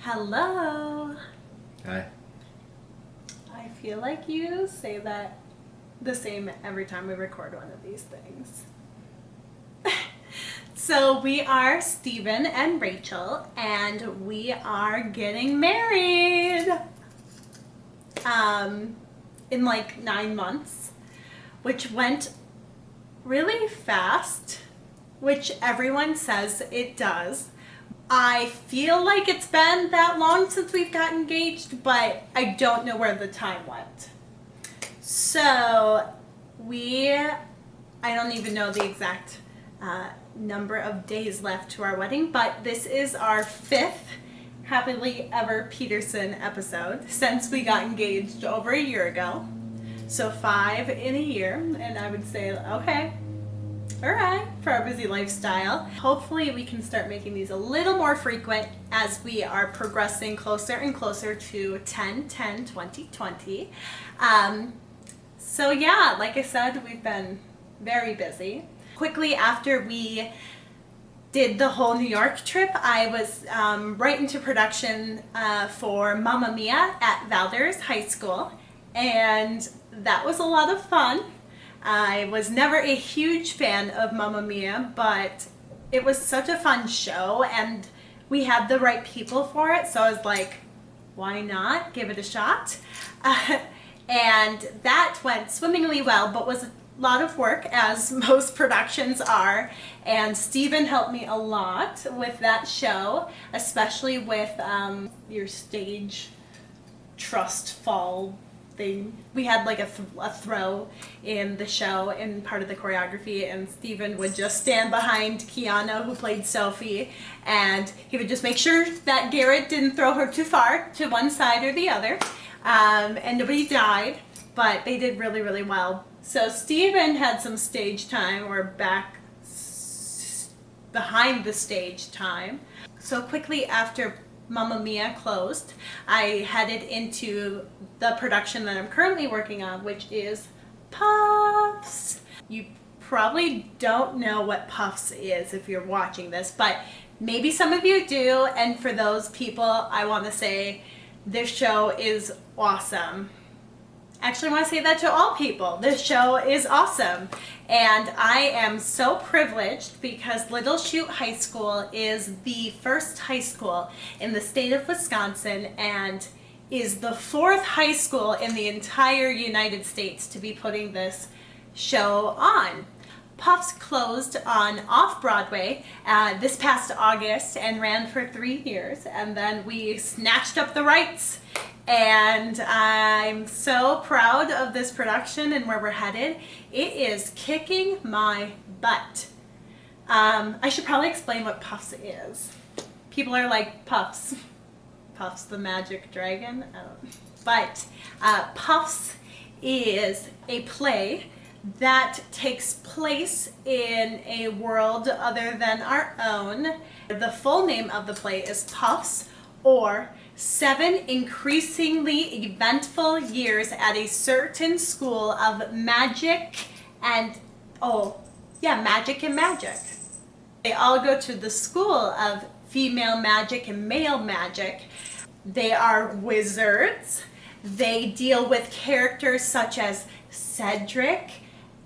Hello. Hi. I feel like you say that the same every time we record one of these things. So we are Stephen and Rachel, and we are getting married in like 9 months, which went really fast, which everyone says it does. I feel like it's been that long since we've got engaged, but I don't know where the time went. So I don't even know the exact number of days left to our wedding, but this is our 5th Happily Ever Peterson episode since we got engaged over a year ago. So 5 in a year, and I would say, okay, all right, for our busy lifestyle. Hopefully we can start making these a little more frequent as we are progressing closer and closer to 10/10/2020. So yeah, like I said, we've been very busy. Quickly after we did the whole New York trip, I was right into production for Mamma Mia at Valdez High School, and that was a lot of fun. I was never a huge fan of Mamma Mia, but it was such a fun show, and we had the right people for it, so I was like, why not give it a shot? And that went swimmingly well, but was a lot of work, as most productions are, and Stephen helped me a lot with that show, especially with your stage trust fall thing. We had like a throw in the show in part of the choreography, and Stephen would just stand behind Kiana, who played Sophie, and he would just make sure that Garrett didn't throw her too far to one side or the other, and nobody died, but they did really, really well. So Stephen had some stage time, or behind the stage time. So quickly after Mamma Mia closed, I headed into the production that I'm currently working on, which is Puffs. You probably don't know what Puffs is if you're watching this, but maybe some of you do, and for those people, I want to say this show is awesome. Actually, I want to say that to all people. This show is awesome. And I am so privileged because Little Chute High School is the first high school in the state of Wisconsin and is the 4th high school in the entire United States to be putting this show on. Puffs closed on Off-Broadway this past August and ran for 3 years, and then we snatched up the rights. And I'm so proud of this production and where we're headed. It is kicking my butt. I should probably explain what Puffs is. People are like, Puffs. Puffs the magic dragon? But Puffs is a play that takes place in a world other than our own. The full name of the play is Puffs, or 7 increasingly eventful years at a certain school of magic and magic. They all go to the school of female magic and male magic. They are wizards. They deal with characters such as Cedric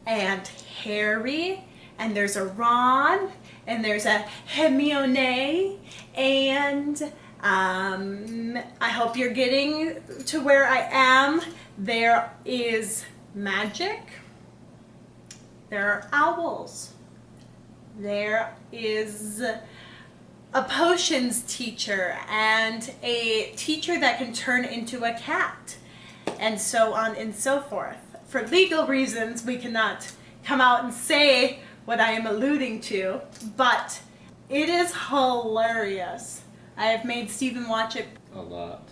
and Harry, and there's a Ron, and there's a Hermione, and I hope you're getting to where I am. There is magic. There are owls. There is a potions teacher and a teacher that can turn into a cat, and so on and so forth. For legal reasons, we cannot come out and say what I am alluding to, but it is hilarious. I have made Stephen watch it A lot.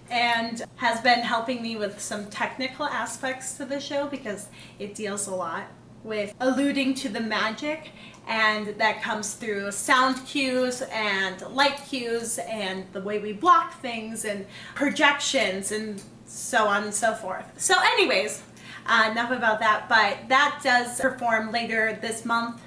and has been helping me with some technical aspects to the show because it deals a lot with alluding to the magic, and that comes through sound cues and light cues and the way we block things and projections and so on and so forth. So anyways, Enough about that, but that does perform later this month,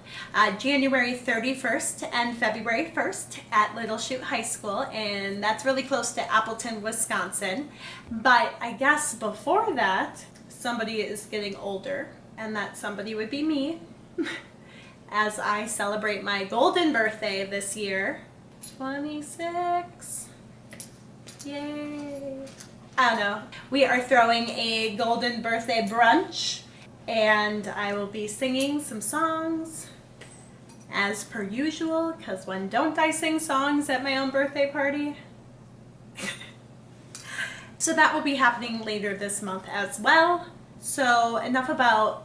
January 31st and February 1st at Little Chute High School, and that's really close to Appleton, Wisconsin. But I guess before that, somebody is getting older, and that somebody would be me, as I celebrate my golden birthday this year. 26. Yay. I don't know. We are throwing a golden birthday brunch, and I will be singing some songs as per usual, because when don't I sing songs at my own birthday party? So that will be happening later this month as well. So enough about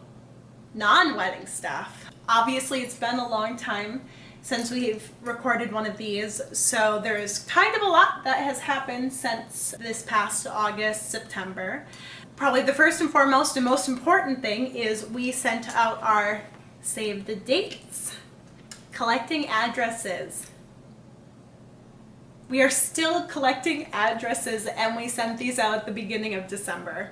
non-wedding stuff. Obviously, it's been a long time since we've recorded one of these, so there's kind of a lot that has happened since this past August, September. Probably the first and foremost and most important thing is we sent out our save the dates, collecting addresses. We are still collecting addresses, and we sent these out at the beginning of December.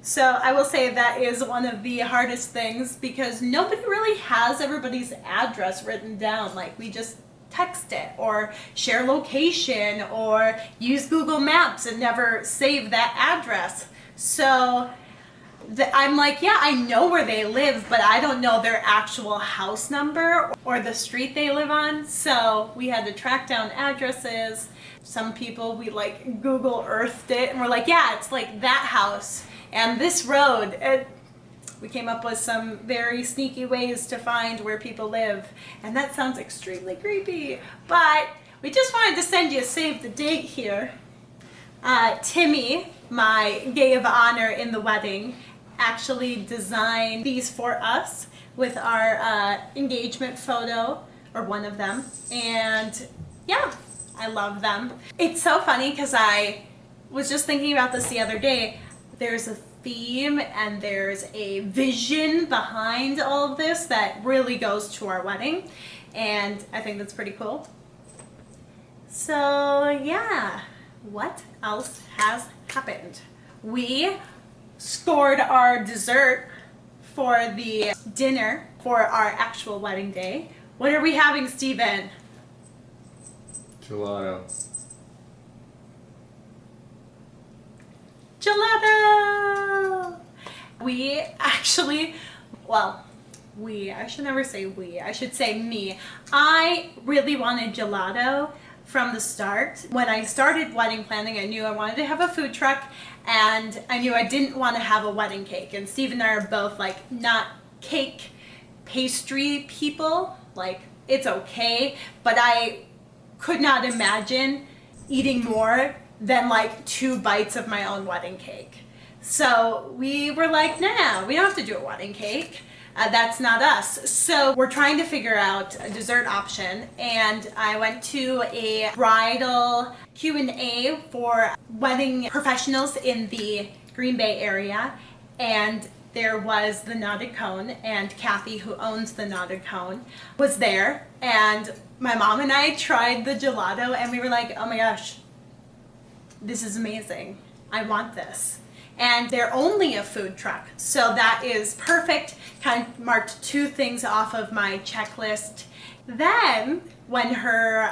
So I will say that is one of the hardest things, because nobody really has everybody's address written down. Like, we just text it or share location or use Google Maps and never save that address. So I'm like, yeah, I know where they live, but I don't know their actual house number or the street they live on. So we had to track down addresses. Some people, we like Google Earthed it, and we're like, yeah, it's like that house and this road. And we came up with some very sneaky ways to find where people live, and that sounds extremely creepy, but we just wanted to send you a save the date here. Timmy, my gay of honor in the wedding, actually designed these for us with our engagement photo, or one of them, and yeah, I love them. It's so funny because I was just thinking about this the other day. There's a theme and there's a vision behind all of this that really goes to our wedding, and I think that's pretty cool. So yeah, what else has happened? We scored our dessert for the dinner for our actual wedding day. What are we having, Steven? Gelato. Gelato! We actually, well, I should never say we, I should say me. I really wanted gelato from the start. When I started wedding planning, I knew I wanted to have a food truck, and I knew I didn't want to have a wedding cake. And Steve and I are both like not cake pastry people. Like, it's okay, but I could not imagine eating more than like 2 bites of my own wedding cake. So we were like, nah, we don't have to do a wedding cake. That's not us. So we're trying to figure out a dessert option, and I went to a bridal Q&A for wedding professionals in the Green Bay area, and there was the Knotted Cone, and Kathy, who owns the Knotted Cone, was there, and my mom and I tried the gelato, and we were like, oh my gosh, this is amazing. I want this. And they're only a food truck, so that is perfect. Kind of marked 2 things off of my checklist. Then, when her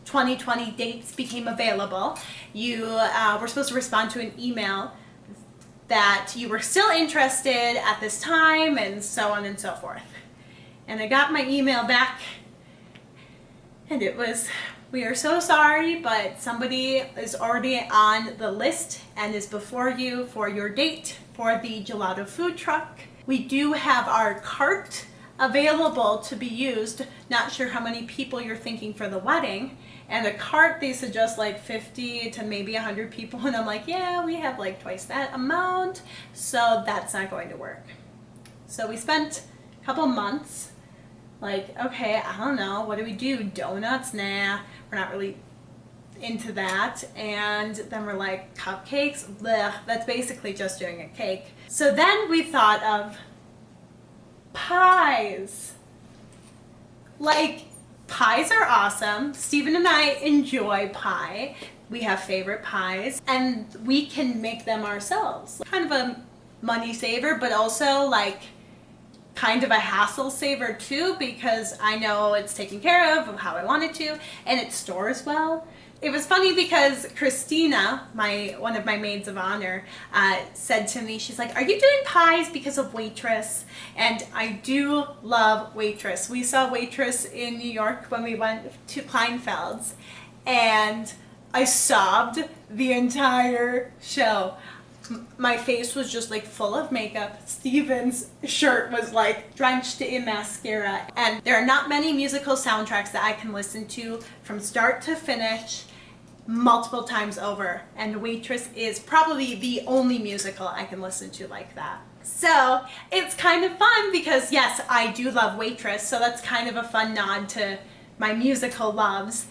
2020 dates became available, you were supposed to respond to an email that you were still interested at this time, and so on and so forth. And I got my email back, and it was, we are so sorry, but somebody is already on the list and is before you for your date for the gelato food truck. We do have our cart available to be used. Not sure how many people you're thinking for the wedding. And a cart, they suggest like 50 to maybe 100 people. And I'm like, yeah, we have like twice that amount. So that's not going to work. So we spent a couple months like, okay, I don't know, what do we do? Donuts? Nah, we're not really into that. And then we're like, cupcakes? Blech, that's basically just doing a cake. So then we thought of pies. Like, pies are awesome. Stephen and I enjoy pie. We have favorite pies, and we can make them ourselves. Kind of a money saver, but also like kind of a hassle saver too, because I know it's taken care of how I want it to, and it stores well. It was funny because Christina, one of my maids of honor, said to me, she's like, "Are you doing pies because of Waitress?" And I do love Waitress. We saw Waitress in New York when we went to Kleinfeld's, and I sobbed the entire show. My face was just like full of makeup. Steven's shirt was like drenched in mascara. And there are not many musical soundtracks that I can listen to from start to finish multiple times over. And Waitress is probably the only musical I can listen to like that. So it's kind of fun because yes, I do love Waitress. So that's kind of a fun nod to my musical loves.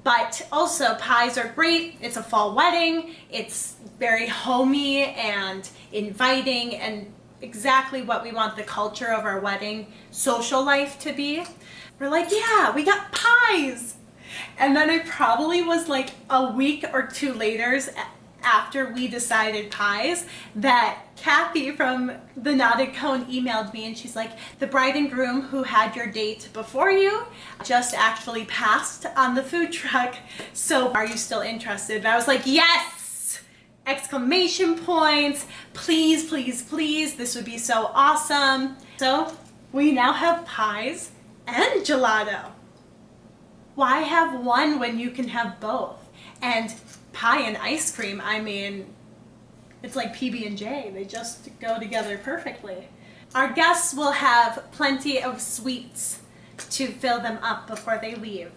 But also pies are great. It's a fall wedding. It's very homey and inviting and exactly what we want the culture of our wedding social life to be. We're like, yeah, we got pies. And then it probably was like a week or two later after we decided pies that Kathy from the Knotted Cone emailed me, and she's like, "The bride and groom who had your date before you just actually passed on the food truck. So are you still interested?" And I was like, yes! Exclamation points. Please, please, please. This would be so awesome. So we now have pies and gelato. Why have one when you can have both? And pie and ice cream, I mean, it's like PB&J. They just go together perfectly. Our guests will have plenty of sweets to fill them up before they leave.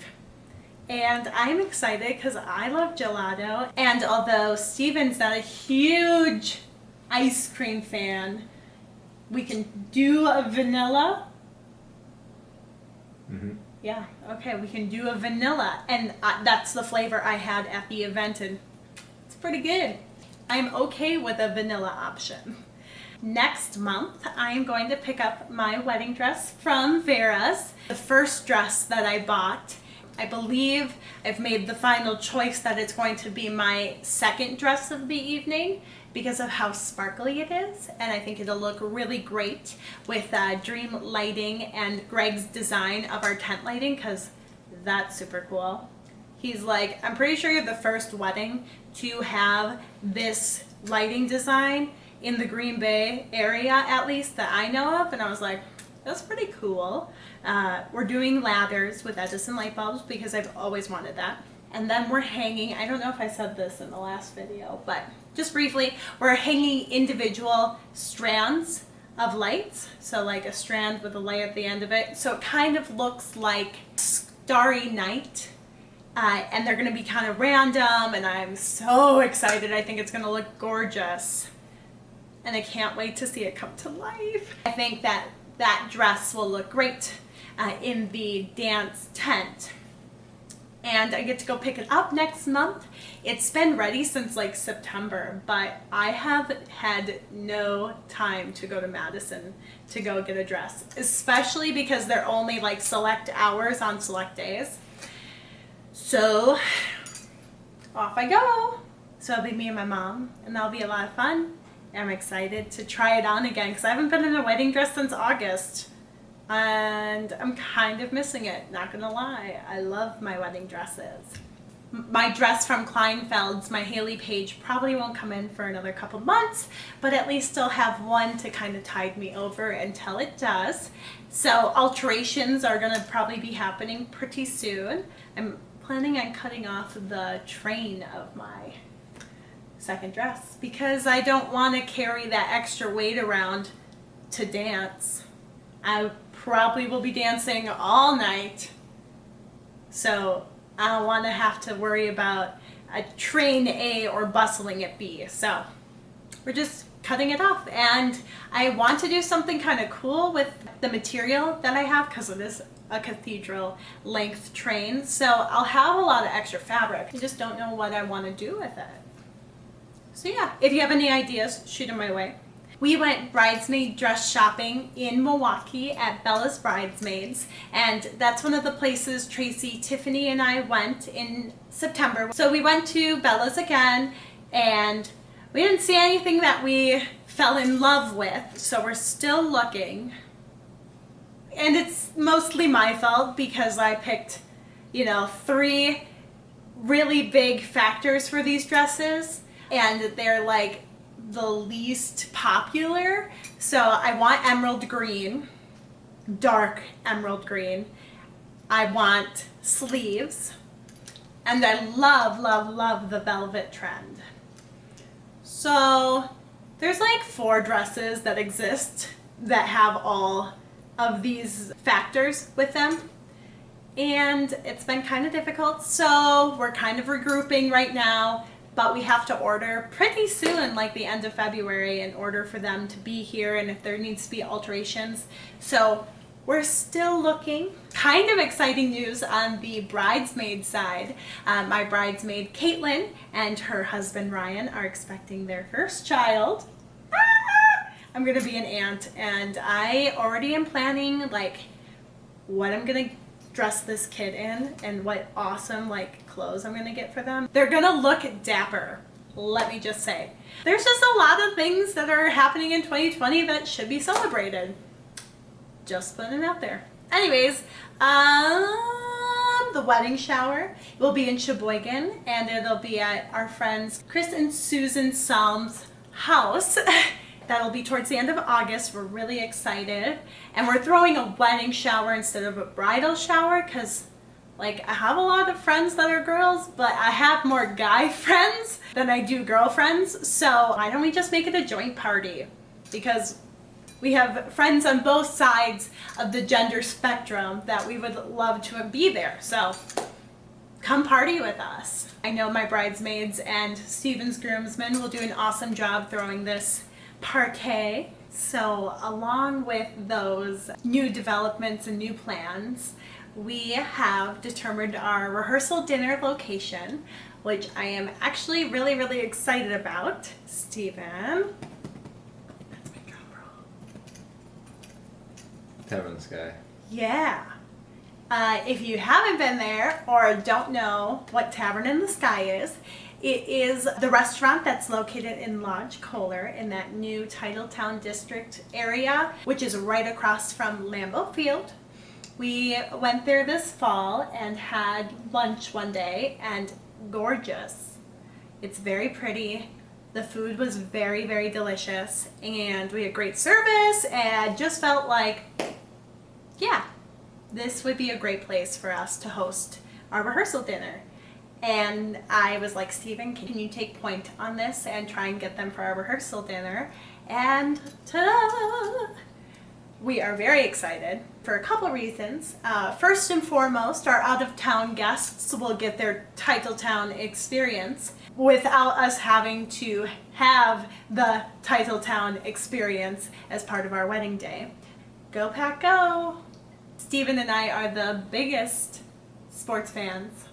And I'm excited because I love gelato. And although Steven's not a huge ice cream fan, we can do a vanilla. Mm-hmm. Yeah, okay, we can do a vanilla. And that's the flavor I had at the event, and it's pretty good. I'm okay with a vanilla option. Next month, I am going to pick up my wedding dress from Vera's. The first dress that I bought. I believe I've made the final choice that it's going to be my second dress of the evening because of how sparkly it is, and I think it'll look really great with Dream lighting and Greg's design of our tent lighting, because that's super cool. He's like, "I'm pretty sure you're the first wedding to have this lighting design in the Green Bay area, at least that I know of," and I was like, that's pretty cool. We're doing ladders with Edison light bulbs because I've always wanted that. And then we're hanging, I don't know if I said this in the last video, but just briefly, we're hanging individual strands of lights. So like a strand with a light at the end of it. So it kind of looks like Starry Night. And they're gonna be kind of random, and I'm so excited. I think it's gonna look gorgeous. And I can't wait to see it come to life. I think that dress will look great in the dance tent. And I get to go pick it up next month. It's been ready since like September, but I have had no time to go to Madison to go get a dress, especially because they're only like select hours on select days. So off I go. So it'll be me and my mom, and that'll be a lot of fun. I'm excited to try it on again because I haven't been in a wedding dress since August. And I'm kind of missing it, not gonna lie. I love my wedding dresses. My dress from Kleinfeld's, my Haley Page, probably won't come in for another couple months, but at least I'll have one to kind of tide me over until it does. So alterations are gonna probably be happening pretty soon. I'm planning on cutting off the train of my second dress because I don't want to carry that extra weight around to dance. I probably will be dancing all night, so I don't want to have to worry about a train A or bustling at B. So we're just cutting it off, and I want to do something kind of cool with the material that I have because it is a cathedral length train, so I'll have a lot of extra fabric. I just don't know what I want to do with it. So yeah, if you have any ideas, shoot them my way. We went bridesmaid dress shopping in Milwaukee at Bella's Bridesmaids, and that's one of the places Tracy, Tiffany, and I went in September. So we went to Bella's again, and We didn't see anything that we fell in love with, so we're still looking. And it's mostly my fault because I picked, you know, 3 really big factors for these dresses, and they're like the least popular. So I want emerald green, dark emerald green. I want sleeves, and I love, love, love the velvet trend. So there's like 4 dresses that exist that have all of these factors with them, and it's been kind of difficult, so we're kind of regrouping right now, but we have to order pretty soon, like the end of February, in order for them to be here, and if there needs to be alterations. So we're still looking. Kind of exciting news on the bridesmaid side. My bridesmaid Caitlin and her husband Ryan are expecting their first child. I'm gonna be an aunt, and I already am planning like what I'm gonna dress this kid in and what awesome like clothes I'm gonna get for them. They're gonna look dapper, let me just say. There's just a lot of things that are happening in 2020 that should be celebrated. Just putting it out there. Anyways, the wedding shower will be in Sheboygan, and it'll be at our friends Chris and Susan Salm's house. That'll be towards the end of August. We're really excited. And we're throwing a wedding shower instead of a bridal shower because, like, I have a lot of friends that are girls, but I have more guy friends than I do girlfriends. So why don't we just make it a joint party? Because we have friends on both sides of the gender spectrum that we would love to be there. So come party with us. I know my bridesmaids and Steven's groomsmen will do an awesome job throwing this parquet. So along with those new developments and new plans, we have determined our rehearsal dinner location, which I am actually really, really excited about. Steven. That's my drum roll. Tavern in the Sky. Yeah. If you haven't been there or don't know what Tavern in the Sky is, it is the restaurant that's located in Lodge Kohler in that new Titletown District area, which is right across from Lambeau Field. We went there this fall and had lunch one day, and gorgeous. It's very pretty. The food was very, very delicious, and we had great service, and just felt like, yeah, this would be a great place for us to host our rehearsal dinner. And I was like, Steven, can you take point on this and try and get them for our rehearsal dinner? And ta-da! We are very excited for a couple reasons. First and foremost, our out-of-town guests will get their Titletown experience without us having to have the Titletown experience as part of our wedding day. Go Pack Go! Steven and I are the biggest sports fans,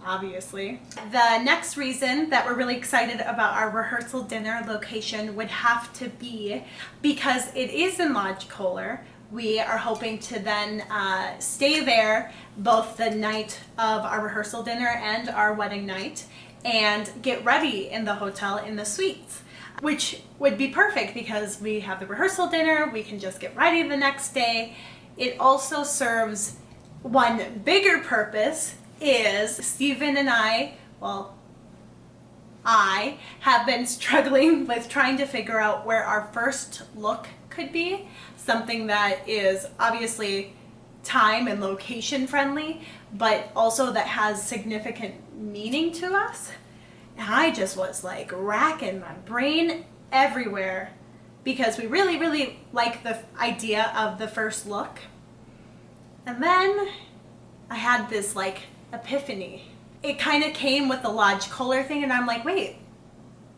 obviously. The next reason that we're really excited about our rehearsal dinner location would have to be because it is in Lodge Kohler. We are hoping to then stay there both the night of our rehearsal dinner and our wedding night and get ready in the hotel in the suites, which would be perfect because we have the rehearsal dinner, we can just get ready the next day. It also serves one bigger purpose, is Steven and I have been struggling with trying to figure out where our first look could be. Something that is obviously time and location friendly, but also that has significant meaning to us. And I just was like racking my brain everywhere because we really, really like the idea of the first look. And then I had this like epiphany. It kind of came with the Lodge Kohler thing, and I'm like, wait,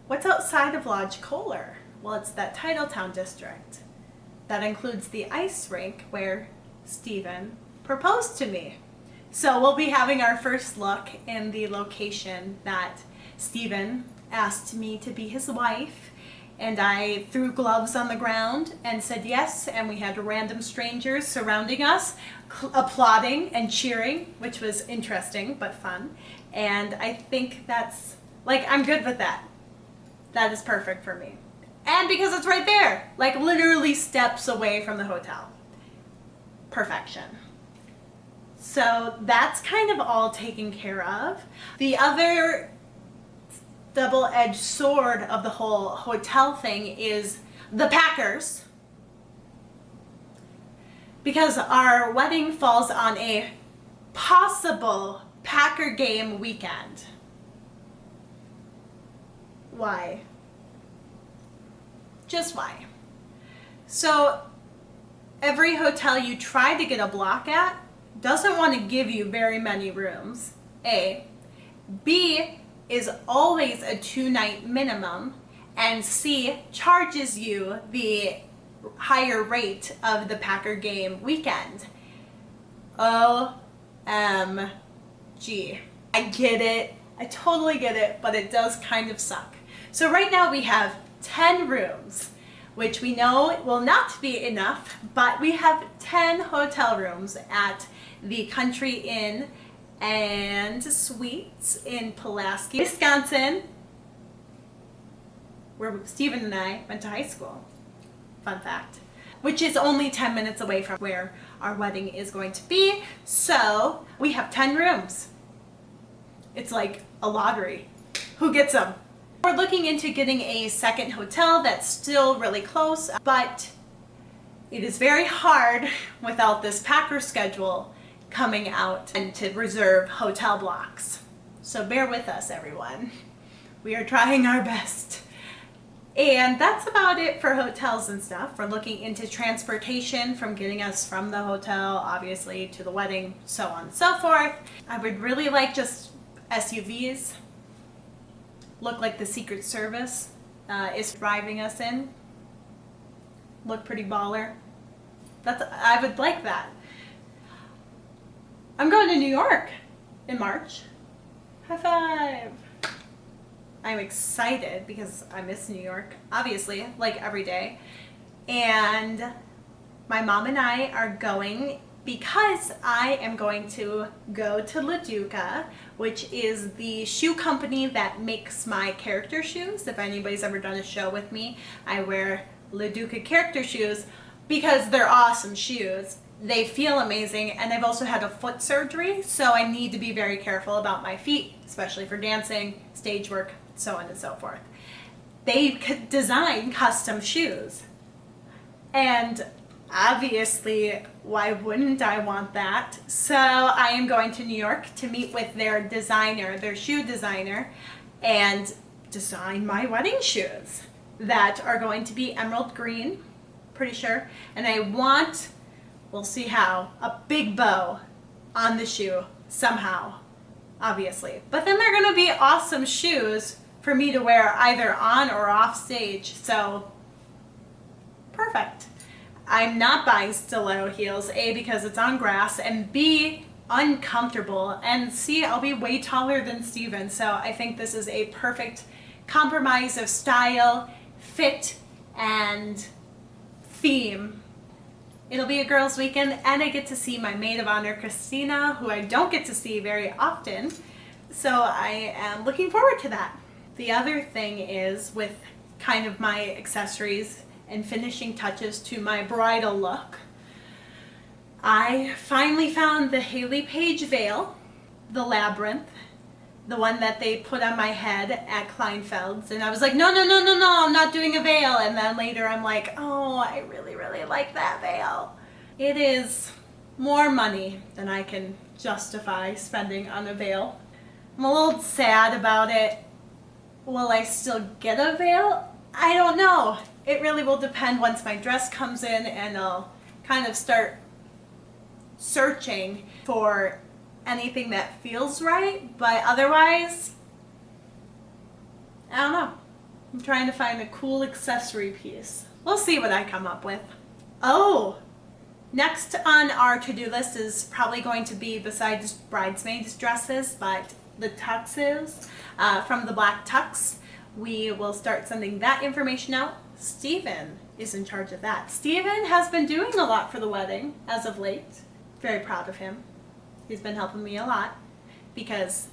what's outside of Lodge Kohler? Well, it's that Titletown district. That includes the ice rink where Steven proposed to me. So we'll be having our first look in the location that Steven asked me to be his wife, and I threw gloves on the ground and said yes, and we had random strangers surrounding us, applauding and cheering, which was interesting but fun. And I think that's, like, I'm good with that. that is perfect for me. And because it's right there, like literally steps away from the hotel. Perfection. So that's kind of all taken care of. The other double-edged sword of the whole hotel thing is the Packers. Because our wedding falls on a possible Packer game weekend. Why? Just why? So every hotel you try to get a block at doesn't want to give you very many rooms, A. B is always a 2-night minimum, and C charges you the higher rate of the Packer game weekend. OMG. I get it. I totally get it, but it does kind of suck. So right now we have 10 rooms, which we know will not be enough, but we have 10 hotel rooms at the Country Inn and Suites in Pulaski, Wisconsin, where Steven and I went to high school. Fun fact. Which is only 10 minutes away from where our wedding is going to be. So we have 10 rooms. It's like a lottery. Who gets them? We're looking into getting a second hotel that's still really close, but it is very hard without this Packer schedule coming out and to reserve hotel blocks. So bear with us, everyone. We are trying our best. And that's about it for hotels and stuff. We're looking into transportation from getting us from the hotel, obviously, to the wedding, so on and so forth. I would really like just SUVs. Look like the Secret Service is driving us in. Look pretty baller. I would like that. I'm going to New York in March. High five. I'm excited because I miss New York, obviously, like every day. And my mom and I are going because I am going to go to Leduca, which is the shoe company that makes my character shoes. If anybody's ever done a show with me, I wear Leduca character shoes because they're awesome shoes. They feel amazing, and I've also had a foot surgery, so I need to be very careful about my feet, especially for dancing, stage work, so on and so forth. They design custom shoes, and obviously, why wouldn't I want that? So I am going to New York to meet with their designer, their shoe designer, and design my wedding shoes that are going to be emerald green, pretty sure, and I want, we'll see how, a big bow on the shoe somehow, obviously. But then they're going to be awesome shoes for me to wear either on or off stage, so perfect. I'm not buying stiletto heels, A, because it's on grass, and B, uncomfortable, and C, I'll be way taller than Steven, so I think this is a perfect compromise of style, fit, and theme. It'll be a girls' weekend, and I get to see my maid of honor, Christina, who I don't get to see very often, so I am looking forward to that. The other thing is, with kind of my accessories and finishing touches to my bridal look, I finally found the Haley Page veil, the labyrinth, the one that they put on my head at Kleinfeld's, and I was like, no, I'm not doing a veil, and then later I'm like, oh, I really like that veil. It is more money than I can justify spending on a veil. I'm a little sad about it. Will I still get a veil? I don't know. It really will depend once my dress comes in, and I'll kind of start searching for anything that feels right, but otherwise, I don't know. I'm trying to find a cool accessory piece. We'll see what I come up with. Oh, next on our to-do list is probably going to be, besides bridesmaids dresses, but the tuxes from the Black Tux. We will start sending that information out. Steven is in charge of that. Steven has been doing a lot for the wedding as of late. Very proud of him. He's been helping me a lot because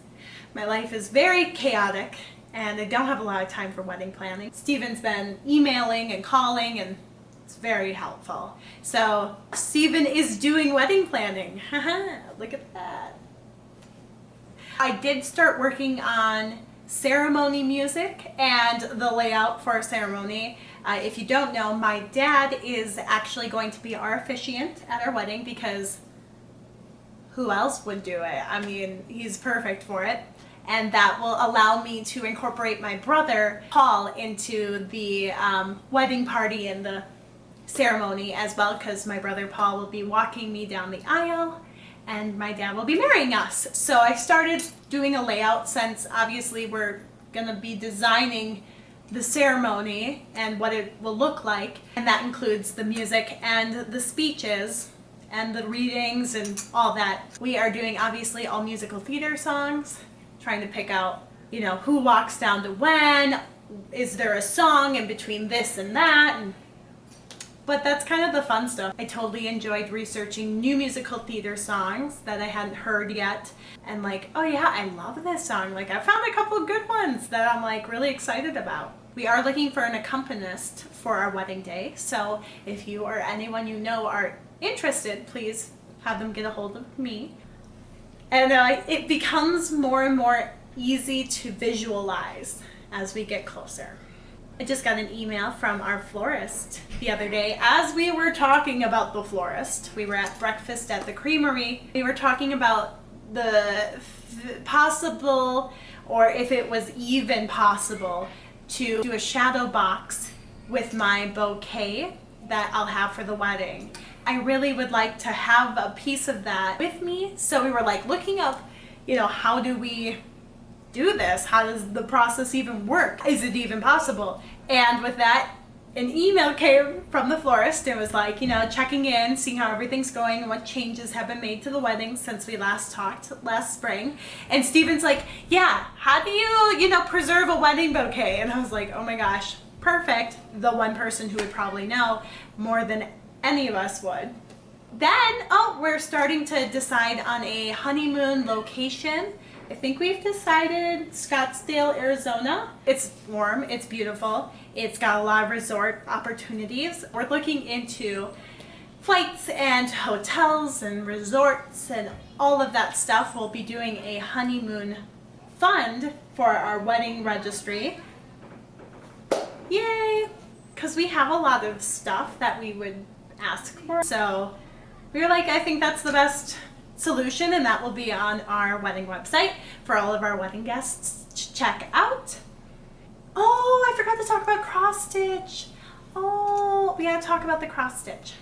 my life is very chaotic and I don't have a lot of time for wedding planning. Steven's been emailing and calling, and it's very helpful. So Steven is doing wedding planning. Look at that. I did start working on ceremony music and the layout for a ceremony. If you don't know, my dad is actually going to be our officiant at our wedding because who else would do it? I mean, he's perfect for it. And that will allow me to incorporate my brother, Paul, into the wedding party and the ceremony as well, because my brother Paul will be walking me down the aisle and my dad will be marrying us. So I started doing a layout since obviously we're gonna be designing the ceremony and what it will look like, and that includes the music and the speeches and the readings and all that. We are doing obviously all musical theater songs, trying to pick out, you know, who walks down to when, is there a song in between this and that, but that's kind of the fun stuff. I totally enjoyed researching new musical theater songs that I hadn't heard yet, and like, oh yeah, I love this song. Like, I found a couple of good ones that I'm like really excited about. We are looking for an accompanist for our wedding day, so if you or anyone you know are interested, please have them get a hold of me. And it becomes more and more easy to visualize as we get closer. I just got an email from our florist the other day. As we were talking about the florist, we were at breakfast at the creamery. We were talking about the possible, or if it was even possible, to do a shadow box with my bouquet that I'll have for the wedding. I really would like to have a piece of that with me. So we were like looking up, you know, how do we do this? How does the process even work? Is it even possible? And with that, an email came from the florist. It was like, you know, checking in, seeing how everything's going and what changes have been made to the wedding since we last talked last spring. And Steven's like, yeah, how do you know, preserve a wedding bouquet? And I was like, oh my gosh, perfect. The one person who would probably know more than any of us would. Then, we're starting to decide on a honeymoon location. I think we've decided Scottsdale, Arizona. It's warm, it's beautiful, it's got a lot of resort opportunities. We're looking into flights and hotels and resorts and all of that stuff. We'll be doing a honeymoon fund for our wedding registry. Yay! Because we have a lot of stuff that we would ask for. So we were like, I think that's the best solution, and that will be on our wedding website for all of our wedding guests to check out. Oh, I forgot to talk about cross stitch. Oh, we gotta talk about the cross stitch.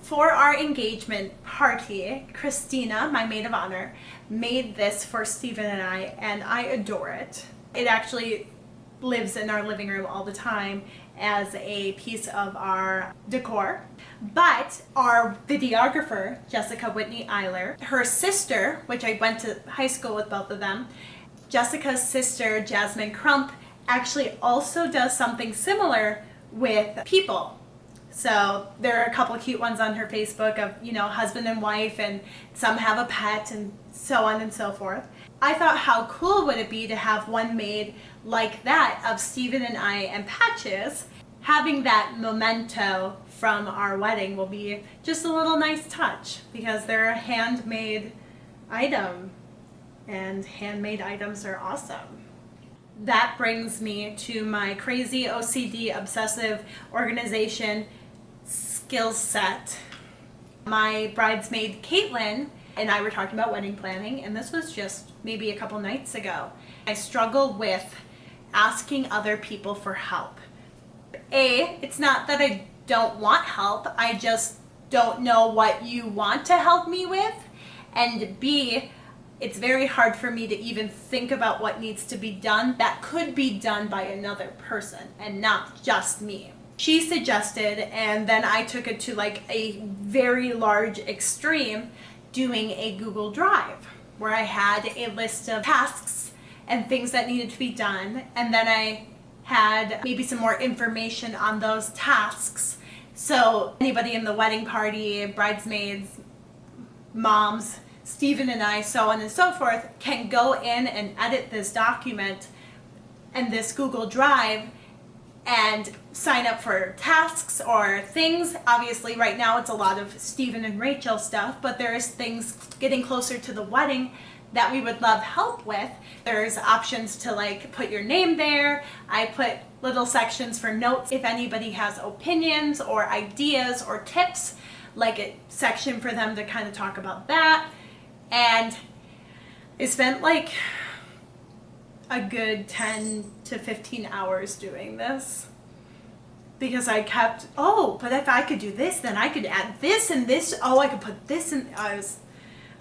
For our engagement party, Christina, my maid of honor, made this for Steven and I adore it. It actually lives in our living room all the time as a piece of our decor. But our videographer, Jessica Whitney Eiler, her sister, which I went to high school with both of them, Jessica's sister, Jasmine Crump, actually also does something similar with people. So there are a couple of cute ones on her Facebook of, you know, husband and wife, and some have a pet and so on and so forth. I thought, how cool would it be to have one made like that of Steven and I and Patches. Having that memento from our wedding will be just a little nice touch because they're a handmade item, and handmade items are awesome. That brings me to my crazy OCD obsessive organization skill set. My bridesmaid Caitlin and I were talking about wedding planning, and this was just maybe a couple nights ago. I struggle with asking other people for help. It's not that I don't want help, I just don't know what you want to help me with. And B, it's very hard for me to even think about what needs to be done that could be done by another person and not just me. She suggested, and then I took it to like a very large extreme, doing a Google Drive where I had a list of tasks and things that needed to be done, and then I had maybe some more information on those tasks. So anybody in the wedding party, bridesmaids, moms, Steven and I, so on and so forth, can go in and edit this document and this Google Drive and sign up for tasks or things. Obviously right now it's a lot of Stephen and Rachel stuff, but there's things getting closer to the wedding that we would love help with. There's options to like put your name there. I put little sections for notes if anybody has opinions or ideas or tips, like a section for them to kind of talk about that. And I spent like a good 10 to 15 hours doing this because I kept, oh, but if I could do this, then I could add this and this. Oh, I could put this in. I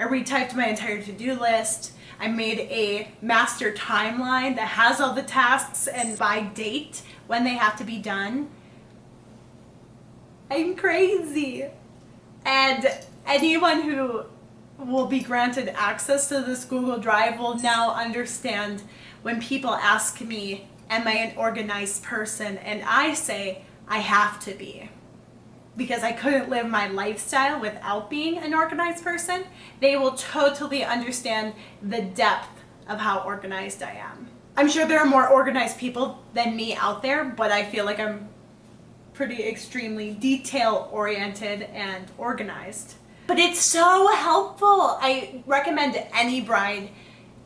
retyped my entire to-do list. I made a master timeline that has all the tasks and by date when they have to be done. I'm crazy. And anyone who will be granted access to this Google Drive will now understand when people ask me, am I an organized person? And I say, I have to be. Because I couldn't live my lifestyle without being an organized person. They will totally understand the depth of how organized I am. I'm sure there are more organized people than me out there, but I feel like I'm pretty extremely detail-oriented and organized. But it's so helpful. I recommend any bride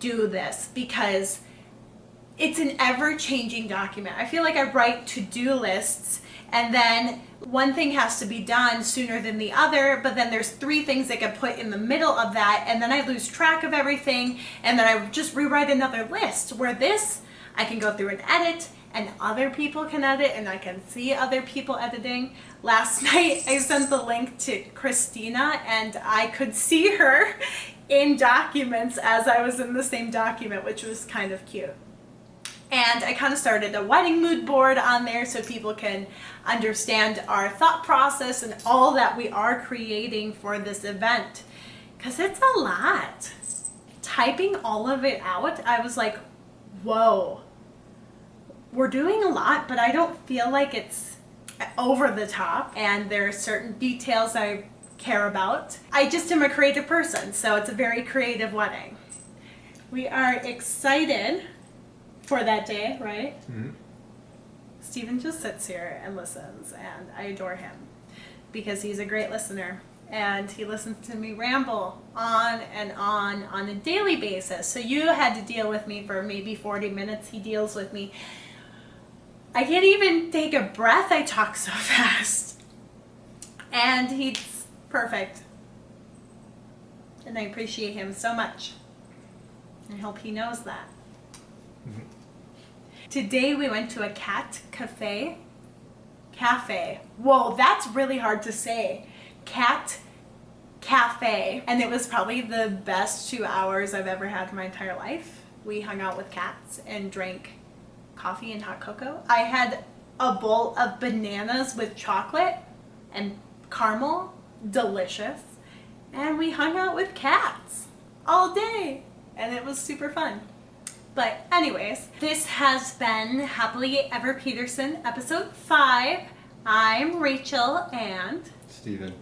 do this because it's an ever-changing document. I feel like I write to-do lists and then one thing has to be done sooner than the other, but then there's 3 things I could put in the middle of that, and then I lose track of everything, and then I just rewrite another list, where this, I can go through and edit, and other people can edit, and I can see other people editing. Last night, I sent the link to Christina, and I could see her in documents as I was in the same document, which was kind of cute. And I kind of started a wedding mood board on there so people can understand our thought process and all that we are creating for this event. Because it's a lot. Typing all of it out, I was like, whoa. We're doing a lot, but I don't feel like it's over the top. And there are certain details I care about. I just am a creative person, so it's a very creative wedding. We are excited for that day, right? Mm-hmm. Stephen just sits here and listens, and I adore him because he's a great listener, and he listens to me ramble on and on a daily basis. So you had to deal with me for maybe 40 minutes. He deals with me. I can't even take a breath. I talk so fast. And he's perfect. And I appreciate him so much. I hope he knows that. Mm-hmm. Today we went to a cat cafe. Whoa, that's really hard to say. Cat cafe. And it was probably the best 2 hours I've ever had in my entire life. We hung out with cats and drank coffee and hot cocoa. I had a bowl of bananas with chocolate and caramel. Delicious. And we hung out with cats all day. And it was super fun. But anyways, this has been Happily Ever Peterson, episode 5. I'm Rachel and Stephen.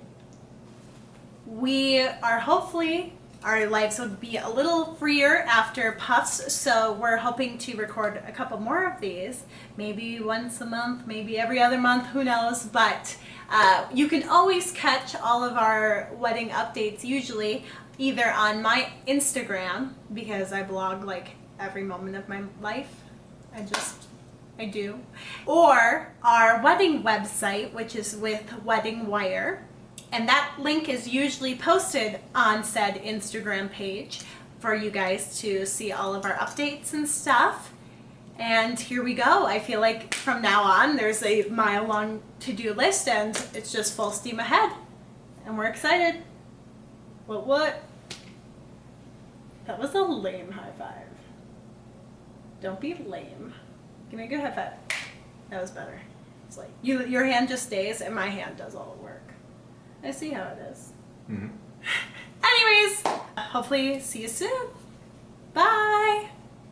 We are hopefully, our lives would be a little freer after puffs, so we're hoping to record a couple more of these. Maybe once a month, maybe every other month, who knows. But you can always catch all of our wedding updates usually either on my Instagram, because I blog like every moment of my life. I do. Or our wedding website, which is with Wedding Wire. And that link is usually posted on said Instagram page for you guys to see all of our updates and stuff. And here we go. I feel like from now on, there's a mile-long to-do list and it's just full steam ahead. And we're excited. What? That was a lame high five. Don't be lame. Give me a good high five. That was better. It's like your hand just stays and my hand does all the work. I see how it is. Mm-hmm. Anyways, hopefully see you soon. Bye.